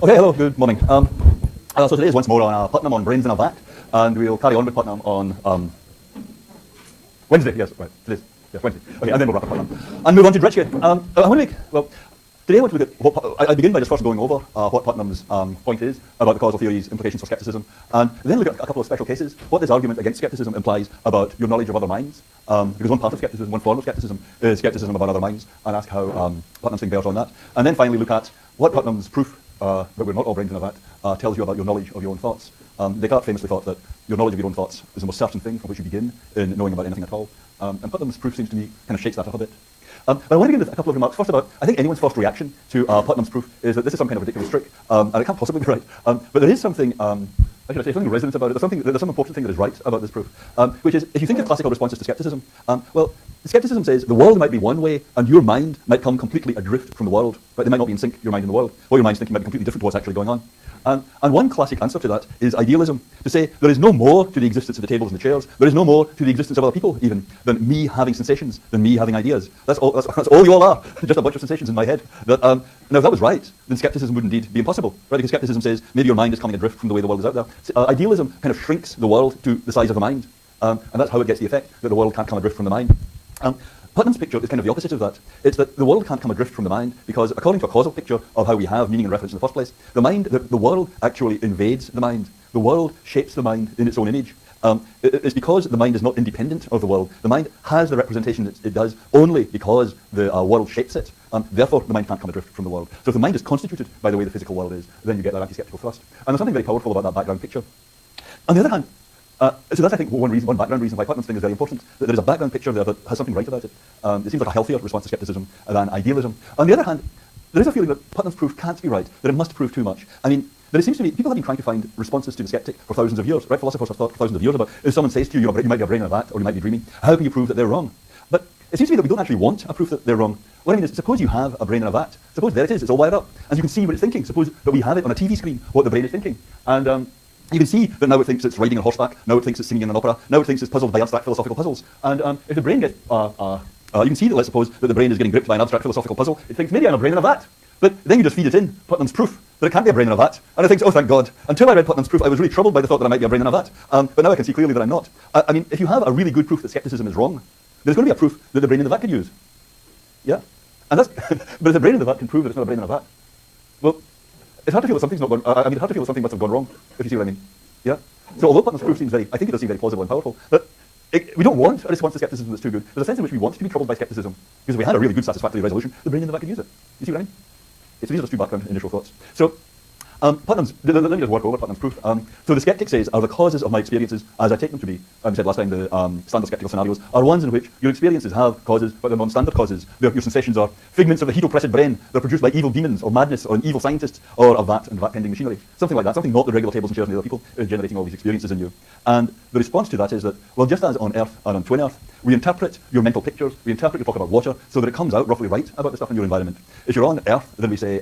Okay, hello, good morning. So today is once more on Putnam on Brains in a Vat, and we'll carry on with Putnam on Wednesday. Yes, right. Today's Wednesday. Okay, and then we'll wrap up Putnam and move on to Dretschke. I want to make today I want to look at what I begin by just first going over what Putnam's point is about the causal theory's implications for skepticism, and then look at a couple of special cases. What this argument against skepticism implies about your knowledge of other minds. Because one part of skepticism, one form of skepticism, is skepticism about other minds, and ask how Putnam's thing bears on that. And then finally look at what Putnam's proof that we're not all brains in a vat tells you about your knowledge of your own thoughts. Descartes famously thought that your knowledge of your own thoughts is the most certain thing from which you begin in knowing about anything at all. And Putnam's proof seems to me kind of shakes that up a bit. But I want to begin with a couple of remarks. First about, I think anyone's first reaction to Putnam's proof is that this is some kind of ridiculous trick, and it can't possibly be right. But there is something, I should say, something resonant about it. There's some important thing that is right about this proof, which is, if you think of classical responses to skepticism, well, skepticism says the world might be one way, and your mind might come completely adrift from the world. Right? They might not be in sync, your mind and the world. What your mind's thinking might be completely different to what's actually going on. And one classic answer to that is idealism, to say there is no more to the existence of the tables and the chairs, there is no more to the existence of other people even, than me having sensations, than me having ideas. That's all you all are, just a bunch of sensations in my head. Now if that was right, then skepticism would indeed be impossible, right? Because skepticism says maybe your mind is coming adrift from the way the world is out there. Idealism kind of shrinks the world to the size of the mind, and that's how it gets the effect that the world can't come adrift from the mind. Putnam's picture is kind of the opposite of that. It's that the world can't come adrift from the mind because, according to a causal picture of how we have meaning and reference in the first place, the world actually invades the mind. The world shapes the mind in its own image. It's because the mind is not independent of the world. The mind has the representation that it does only because the world shapes it. Therefore, the mind can't come adrift from the world. So if the mind is constituted by the way the physical world is, then you get that anti-skeptical thrust. And there's something very powerful about that background picture. On the other hand, so that's, I think, one background reason why Putnam's thing is very important, that there is a background picture there that has something right about it. It seems like a healthier response to skepticism than idealism. On the other hand, there is a feeling that Putnam's proof can't be right, that it must prove too much. I mean, there seems to be, people have been trying to find responses to the skeptic for thousands of years, right? Philosophers have thought for thousands of years about, if someone says to you, you might be a brain in a vat, or you might be dreaming, how can you prove that they're wrong? But it seems to me that we don't actually want a proof that they're wrong. What I mean is, suppose you have a brain in a vat. Suppose there it is, it's all wired up, and you can see what it's thinking. Suppose that we have it on a TV screen, what the brain is thinking. And you can see that now it thinks it's riding on horseback, now it thinks it's singing in an opera, now it thinks it's puzzled by abstract philosophical puzzles. And if the brain gets, you can see that, let's suppose, that the brain is getting gripped by an abstract philosophical puzzle, it thinks, maybe I'm a brain in a vat. But then you just feed it in Putnam's proof that it can't be a brain in a vat, and it thinks, oh, thank God. Until I read Putnam's proof, I was really troubled by the thought that I might be a brain in a vat. But now I can see clearly that I'm not. I mean, if you have a really good proof that skepticism is wrong, there's going to be a proof that the brain in the vat could use. Yeah? And that's, but if the brain in the vat can prove that it's not a brain in a vat, well, it's hard to feel that something's not gone, I mean, it's hard to feel that something must have gone wrong, if you see what I mean. Yeah? So although Putnam's proof seems I think it does seem very plausible and powerful, but we don't want a response to skepticism that's too good. There's a sense in which we want to be troubled by skepticism, because if we had a really good satisfactory resolution, the brain in the vat could use it. You see what I mean? So these are just two background initial thoughts. So Putnam's, let me just work over Putnam's proof. So the skeptic says, are the causes of my experiences as I take them to be, I said last time, the standard skeptical scenarios, are ones in which your experiences have causes, but they're non-standard causes. Your sensations are figments of the heat-oppressed brain. They're produced by evil demons, or madness, or an evil scientist, or a vat and vat-pending machinery. Something like that, something not the regular tables and chairs and the other people is generating all these experiences in you. And the response to that is that, well, just as on Earth and on Twin Earth, we interpret your mental pictures, we interpret your talk about water, so that it comes out roughly right about the stuff in your environment. If you're on Earth, then we say,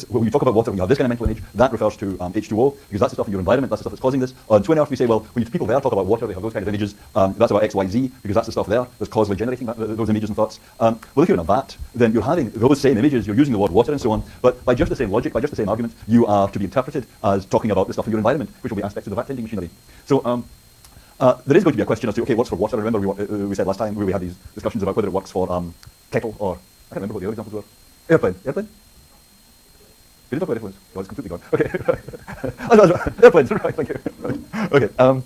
when you talk about water, when you have this kind of mental image, that refers to H2O, because that's the stuff in your environment, that's the stuff that's causing this. On Twin Earth, we say, well, when people there talk about water, they have those kind of images, that's about X, Y, Z, because that's the stuff there that's causally generating those images and thoughts. Well, if you're in a vat, then you're having those same images, you're using the word water and so on, but by just the same logic, by just the same argument, you are to be interpreted as talking about the stuff in your environment, which will be aspects of the vat-tending machinery. So there is going to be a question as to, okay, what's for water? I remember we said last time, we had these discussions about whether it works for kettle or, I can't remember what the other examples were. Airplane? We did talk about airplanes. Well, it's completely gone. Okay. Airplanes, right, thank you. Right.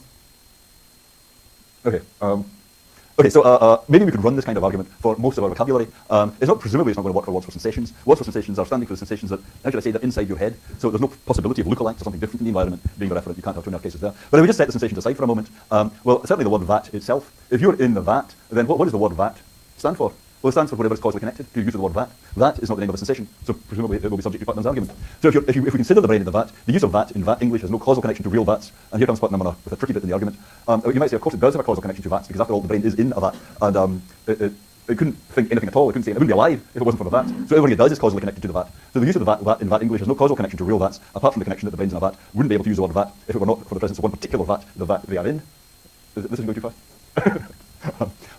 Okay, so maybe we could run this kind of argument for most of our vocabulary. Presumably it's not going to work for words for sensations. Words for sensations are standing for the sensations that, how should I say, they're inside your head, so there's no possibility of lookalikes or something different in the environment being the referent. You can't have two cases there. But if we just set the sensations aside for a moment, well, certainly the word vat itself, if you're in the vat, then what does the word vat stand for? Well, it stands for whatever is causally connected to the use of the word vat. That is not the name of a sensation, so presumably it will be subject to Putnam's argument. So if we consider the brain in the vat, the use of vat in vat English has no causal connection to real vats, and here comes Putnam with a tricky bit in the argument. You might say, of course, it does have a causal connection to vats, because after all, the brain is in a vat, and it couldn't think anything at all. It couldn't say it wouldn't be alive if it wasn't for the vat. So everything it does is causally connected to the vat. So the use of the vat in vat English has no causal connection to real vats, apart from the connection that the brain's in a vat. Wouldn't be able to use the word vat if it were not for the presence of one particular vat, the vat they are in. This is going too fast.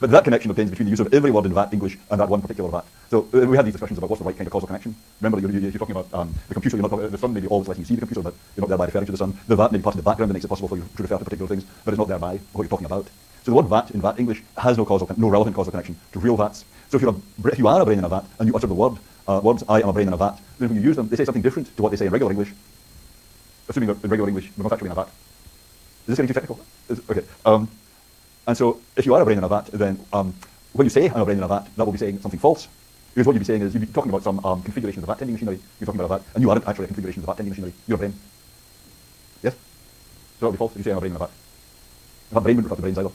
But that connection obtains between the use of every word in that English and that one particular that. So we had these discussions about what's the right kind of causal connection. Remember, you're talking about the computer, you're not talking, the sun may be always letting you see the computer, but you're not thereby referring to the sun. The that may be part of the background that makes it possible for you to refer to particular things, but it's not thereby what you're talking about. So the word that in that English has no relevant causal connection to real vats. So if you are a brain in a vat and you utter the words, I am a brain in a vat, then when you use them, they say something different to what they say in regular English. Assuming that in regular English, we're not actually in a vat. Is this getting too technical? Okay. And so if you are a brain in a vat, then when you say I'm a brain in a vat, that will be saying something false. Because what you'd be saying is you'd be talking about some configuration of the vat tending machinery. You're talking about a vat, and you aren't actually a configuration of the vat tending machinery. You're a brain. Yes? So that would be false if you say I'm a brain in a vat. In fact, brain wouldn't refer to brains either.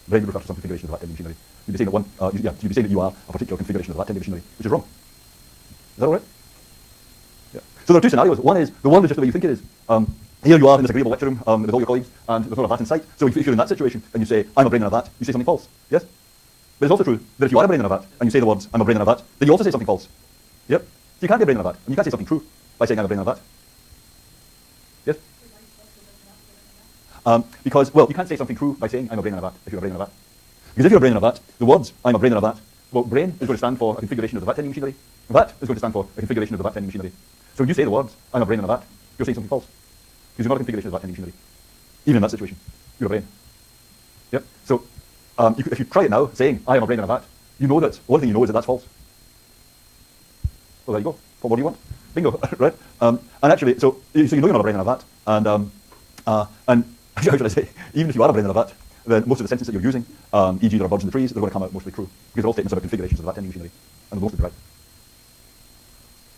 Brain would refer to some configuration of the vat tending machinery. You'd be saying that you'd be saying that you are a particular configuration of the vat tending machinery, which is wrong. Is that all right? Yeah. So there are two scenarios. One is the one is just the way you think it is. Here you are in this agreeable lecture room with all your colleagues, and there's not a vat in sight. So if you're in that situation and you say, I'm a brain in a vat, you say something false. Yes? But it's also true that if you are a brain in a vat and you say the words, I'm a brain in a vat, then you also say something false. Yep. So you can't be a brain in a vat, and you can't say something true by saying I'm a brain in a vat. Yes? Because, well, you can't say something true by saying I'm a brain in a vat if you're a brain in a vat. Because if you're a brain in a vat, the words, I'm a brain in a vat, well, brain is going to stand for a configuration of the vat tending machinery. Vat is going to stand for a configuration of the vat tending machinery. So when you say the words, I'm a brain in a vat, you're saying something false. Because you're not a configuration of the vat tending machinery. Even in that situation, you're a brain. Yep. So if you try it now, saying, I am a brain in a vat, you know that, one thing you know is that that's false. Well, there you go. What more do you want? Bingo, right? And actually, so you know you're not a brain in a vat, and how should I say, even if you are a brain in a vat, then most of the sentences that you're using, e.g. there are birds in the trees, they're going to come out mostly true, because they're all statements about configurations of the vat tending machinery, and they're mostly right.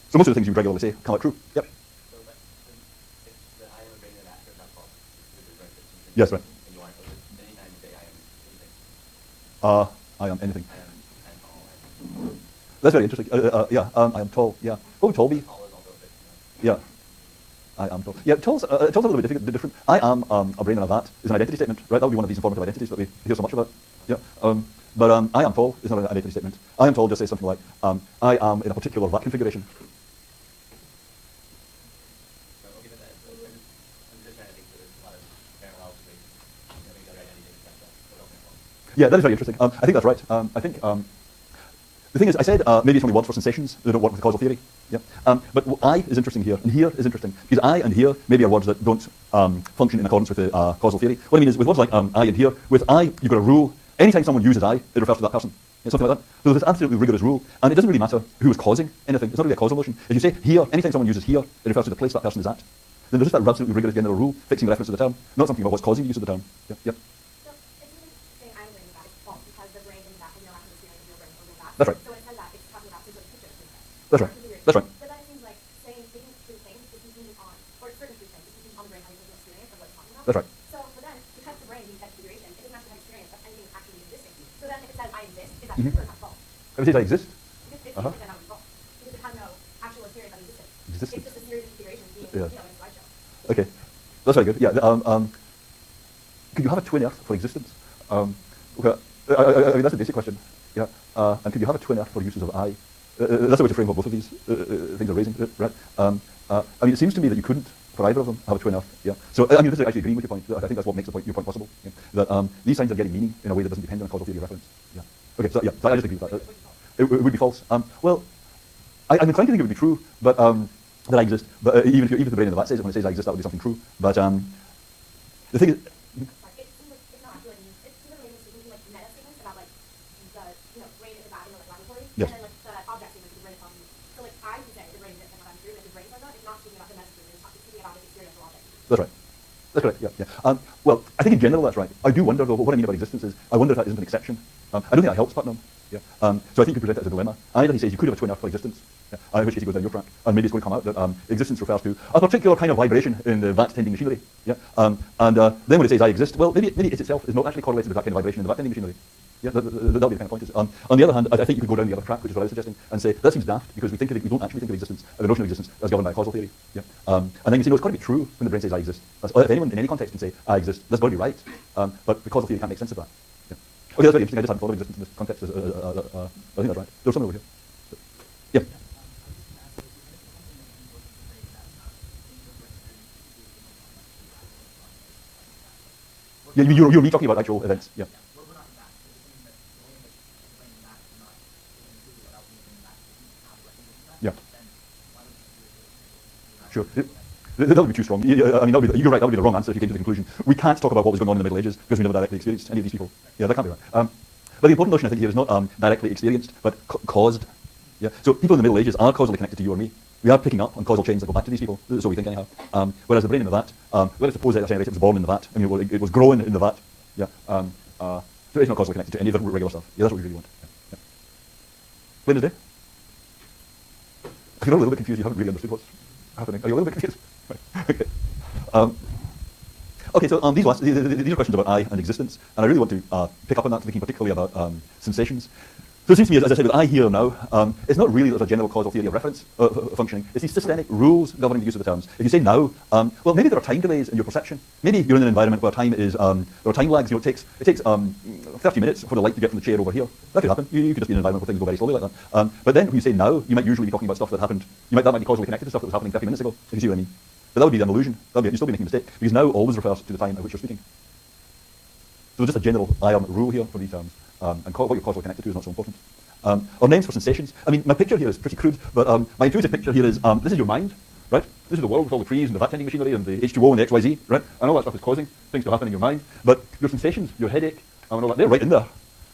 So most of the things you regularly say come out true. Yep. Yes, right. I am anything. That's very interesting. I am tall. Yeah. What would tall be? Yeah. I am tall. Yeah, tall's a little bit different. I am a brain in a vat is an identity statement, right? That would be one of these informative identities that we hear so much about. Yeah. But I am tall is not an identity statement. I am tall just says something like, I am in a particular vat configuration. Yeah, that is very interesting. I think that's right. I think the thing is, I said maybe it's only words for sensations that don't work with causal theory. Yeah. But I is interesting here, and here is interesting because I and here maybe are words that don't function in accordance with the causal theory. What I mean is, with words like I and here, with I, you've got a rule. Anytime someone uses I, it refers to that person. Yeah, something like that. So there's this absolutely rigorous rule, and it doesn't really matter who is causing anything. It's not really a causal notion. If you say here, anytime someone uses here, it refers to the place that person is at. Then there's just that absolutely rigorous general rule fixing the reference to the term, not something about what's causing the use of the term. Yep. Yep. That's right. So it says that it's talking about particular pictures. That's right. That's right. But that seems like saying taking two things is dependent on, or certain two things is dependent on the brain having an experience of what it's talking about. That's right. So, but then, because the brain needs that configuration, it doesn't have to have experience of anything actually existing. So then if it says I exist, is that true or is that false? If it says I exist? If then that would be false. Because it has no actual experience of existence. It's just a series of configurations being, in a slideshow. Okay. That's very good. Yeah. Could you have a twin Earth for existence? Okay. I mean, that's a basic question. Yeah. And could you have a twin Earth for uses of I? That's the way to frame what both of these things are raising, right? I mean, it seems to me that you couldn't, for either of them, have a twin Earth. Yeah. So, I mean, this is actually agreeing with your point. I think that's what makes your point possible. Yeah? That these signs are getting meaning in a way that doesn't depend on a causal theory of reference. Yeah. Okay. So, yeah, so I just agree with that. It would be false. Well, I'm inclined to think it would be true, but that I exist. But even if the brain in the vat says it, when it says I exist, that would be something true. But the thing is. Yes. And then the object statement, the brain is talking. So I can say the brain exists and what I'm doing, but the brain says that, it's not speaking about the messages, it's speaking about the experiential object. That's right. That's correct, yeah. Well, I think in general that's right. I do wonder, though, what I mean about existence is, I wonder if that isn't an exception. I don't think that helps Putnam. Yeah. So I think you present it as a dilemma. Either he says you could have a twin Earth for existence, in which case he goes down your track, and maybe it's going to come out that existence refers to a particular kind of vibration in the vat tending machinery. Yeah. Then when it says I exist, well, maybe it itself is not actually correlated with that kind of vibration in the vat tending machinery. Yeah, that'll be the kind of point. On the other hand, I think you could go down the other track, which is what I was suggesting, and say that seems daft because we don't actually think of existence, the notion of existence, as governed by causal theory. Yeah. And then you say, no, it's got to be true when the brain says I exist. If anyone in any context can say I exist, that's got to be right. But the causal theory can't make sense of that. Yeah. Okay, that's very interesting. I just hadn't thought of existence in this context. I think that's right. There's something over here. Yeah. Yeah, you're talking about actual events. Yeah. Sure. That would be too strong. I mean, you're right, that would be the wrong answer if you came to the conclusion. We can't talk about what was going on in the Middle Ages because we never directly experienced any of these people. Yeah, that can't be right. But the important notion, I think, here is not directly experienced, but caused. Yeah. So people in the Middle Ages are causally connected to you or me. We are picking up on causal chains that go back to these people, so we think anyhow. Whereas the brain in the vat, let us suppose that it was born in the vat. I mean, it was grown in the vat. Yeah. So it's not causally connected to any of the regular stuff. Yeah, that's what we really want. Yeah. Plain as day. If you're a little bit confused, you haven't really understood what's happening. Are you a little bit confused? Okay. Okay, so these are questions about I and existence, and I really want to pick up on that, thinking particularly about sensations. So it seems to me, as I said, with I here now, it's not really that there's a general causal theory of reference functioning. It's these systemic rules governing the use of the terms. If you say now, well, maybe there are time delays in your perception. Maybe you're in an environment where time is, there are time lags. You know, it takes 30 minutes for the light to get from the chair over here. That could happen. You could just be in an environment where things go very slowly like that. But then when you say now, you might usually be talking about stuff that happened. That might be causally connected to stuff that was happening 30 minutes ago, if you see what I mean. But that would be an illusion. You'd still be making a mistake, because now always refers to the time at which you're speaking. So just a general iron rule here for these terms, and what you're causally connected to is not so important. Or names for sensations. I mean, my picture here is pretty crude, but my intuitive picture here is, this is your mind, right? This is the world with all the trees and the vat-tending machinery and the H2O and the XYZ, right? And all that stuff is causing things to happen in your mind. But your sensations, your headache, and all that, they're right in there.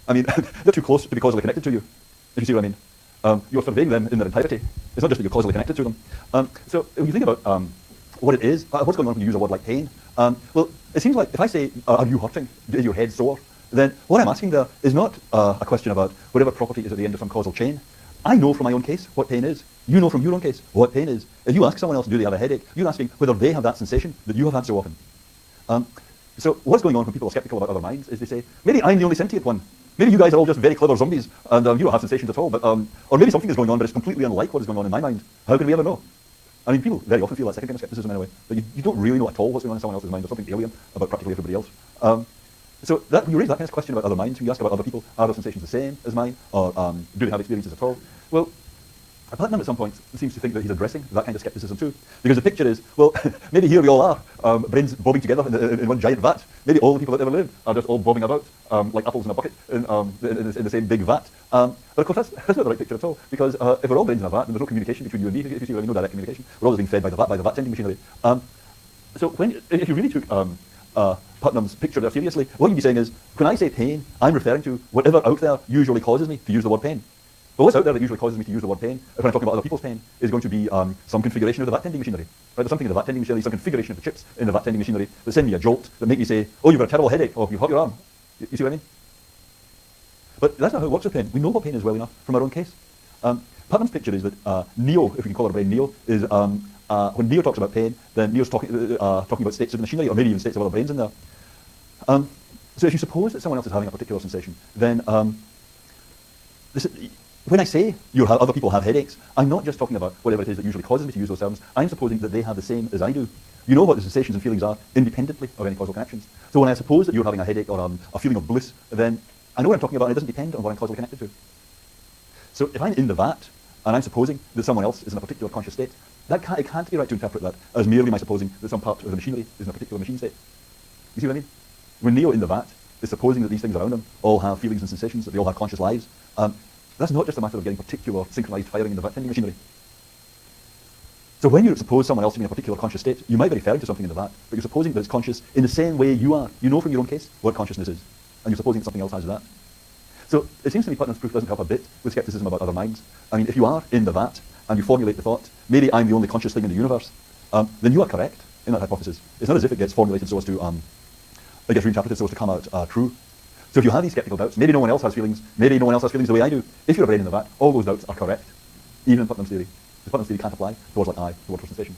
I mean, they're too close to be causally connected to you, if you see what I mean. You're surveying them in their entirety. It's not just that you're causally connected to them. So when you think about what it is, what's going on when you use a word like pain, well, it seems like if I say, are you hurting? Is your head sore? Then what I'm asking there is not a question about whatever property is at the end of some causal chain. I know from my own case what pain is. You know from your own case what pain is. If you ask someone else, do they have a headache, you're asking whether they have that sensation that you have had so often. So what's going on when people are skeptical about other minds is they say, maybe I'm the only sentient one. Maybe you guys are all just very clever zombies and you don't have sensations at all. But or maybe something is going on, but it's completely unlike what is going on in my mind. How can we ever know? I mean, people very often feel that second kind of skepticism anyway, that you don't really know at all what's going on in someone else's mind. There's something alien about practically everybody else. So when you raise that kind of question about other minds, when you ask about other people, are their sensations the same as mine, or do they have experiences at all? Well, Putnam at some point seems to think that he's addressing that kind of skepticism too. Because the picture is, well, maybe here we all are, brains bobbing together in one giant vat. Maybe all the people that ever lived are just all bobbing about like apples in a bucket in the same big vat. But of course, that's not the right picture at all. Because if we're all brains in a vat, then there's no communication between you and me, if you see what I mean, no direct communication. We're always being fed by the vat-tending machinery. So if you really took Putnam's picture there seriously, what you'd be saying is, when I say pain, I'm referring to whatever out there usually causes me to use the word pain. But what's out there that usually causes me to use the word pain, if I'm talking about other people's pain, is going to be some configuration of the vat-tending machinery. Right? There's something in the vat-tending machinery, some configuration of the chips in the vat-tending machinery that send me a jolt, that make me say, oh, you've got a terrible headache, or you've hurt your arm. You see what I mean? But that's not how it works with pain. We know what pain is well enough from our own case. Putnam's picture is that Neo, if we can call our brain Neo, is when Neo talks about pain, then Neo's talking about states of the machinery, or maybe even states of other brains in there. So if you suppose that someone else is having a particular sensation, then when I say other people have headaches, I'm not just talking about whatever it is that usually causes me to use those terms. I'm supposing that they have the same as I do. You know what the sensations and feelings are independently of any causal connections. So when I suppose that you're having a headache or a feeling of bliss, then I know what I'm talking about, and it doesn't depend on what I'm causally connected to. So if I'm in the vat, and I'm supposing that someone else is in a particular conscious state, it can't be right to interpret that as merely my supposing that some part of the machinery is in a particular machine state. You see what I mean? When Neo in the vat is supposing that these things around him all have feelings and sensations, that they all have conscious lives, that's not just a matter of getting particular synchronized firing in the vat-tending machinery. So when you suppose someone else to be in a particular conscious state, you might be referring to something in the vat, but you're supposing that it's conscious in the same way you are. You know from your own case what consciousness is, and you're supposing that something else has that. So it seems to me Putnam's proof doesn't help a bit with skepticism about other minds. I mean, if you are in the vat, and you formulate the thought, maybe I'm the only conscious thing in the universe, then you are correct in that hypothesis. It's not as if it gets formulated so as to, it gets reinterpreted so as to come out true. So if you have these skeptical doubts, maybe no one else has feelings, maybe no one else has feelings the way I do. If you're a brain in the vat, all those doubts are correct, even in Putnam's theory. Because Putnam's theory can't apply to words like I, the word for sensation.